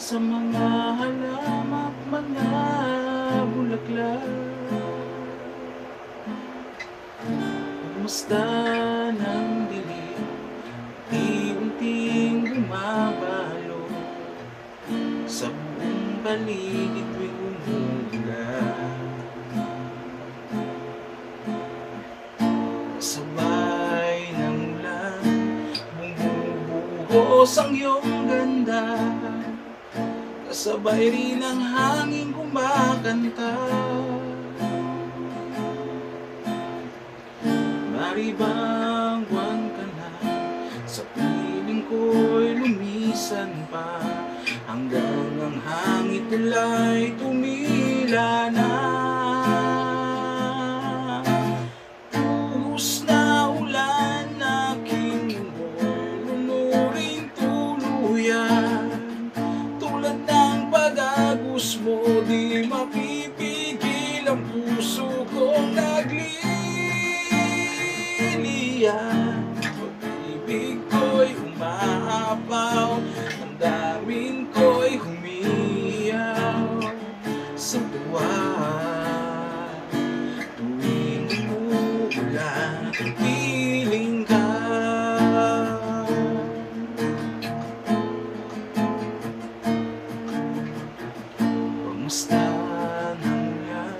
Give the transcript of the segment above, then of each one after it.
sa mga halamat, mga bulaklak. Kumusta ng dilim, unti-unting bumabalo sa buong paligid tuwing umuulan. Sabay ng ulan, bumubuhos ang iyong ganda, kasabay rin ang hangin kumakanta. Maribang buwan ka na, sa piling ko'y lumisan pa, hanggang ang hangin tulay tumila na. Puhos na ulan, aking munggo'y lunuring tuluyan, tulad ng pag-agos mo, di mapipigil ang puso kong nagliliyan. Pag-ibig ko'y umaapaw, ang damdamin ko'y humiyaw sa tuwa. Tuwing umuulan, piling ka. Kamusta ng ulan,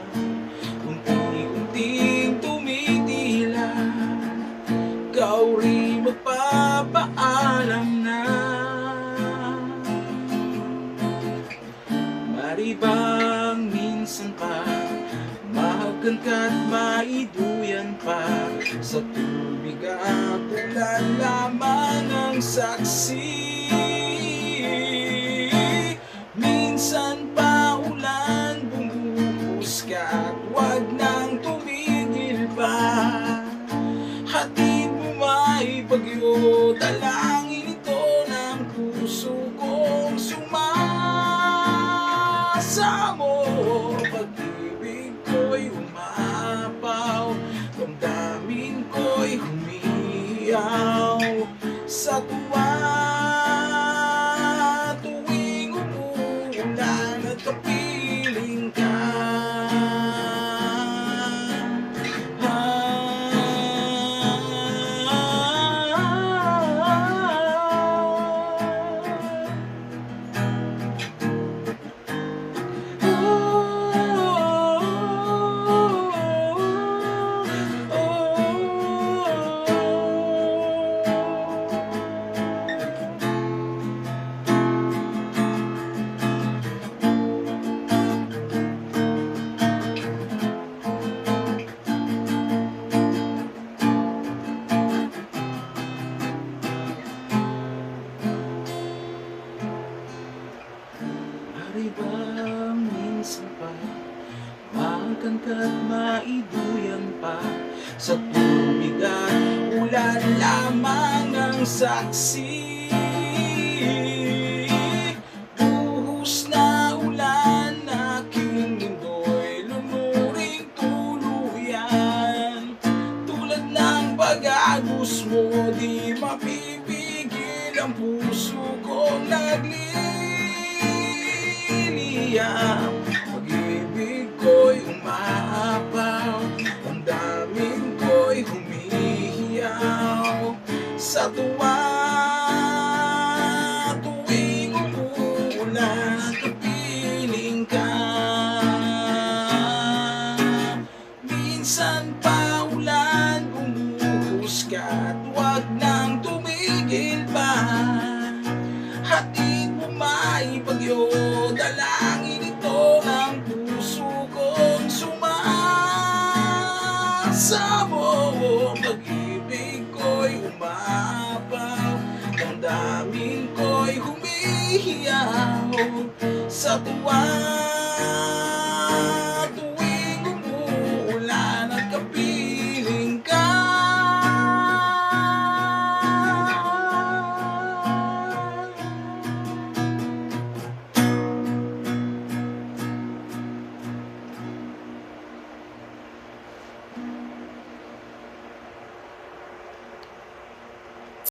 unti-unting tumitila, ikaw rin magpapaalam na. Maribang minsan pa, mahagan ka't maiduyan pa, sa tubig at ulan lamang ang saksi. Minsan pa ulan, bumuhos ka't wag nang tumigil pa. Hatid mo may bagyo, dalangin ito ng puso kong sumasamo. Pag-ibig ko'y umapaw, damdamin ko'y humiyaw sa tuwa. Tuwing umuulan at kapiling ka, maribang minsan pa, mahagan ka't maiduyan pa, sa tubig at ulan lamang ang saksi. Buhos na ulan, aking mundo'y lumuring tuluyan, tulad ng pag-agos mo, di mapipigil ang puso kong nagliliyan. Pag-ibig ko'y umaapaw, ang damdamin ko'y humihiyaw sa tuwa. Tuwing umuulan at kapiling ka, minsan pa ulan, bumuhos ka't wag nang tumigil pa. Hatid mo may bagyo, dalangin ito ng puso kong sumasamo. Pag-ibig ko'y umapaw, damdamin ko'y humihiyaw sa tuwa.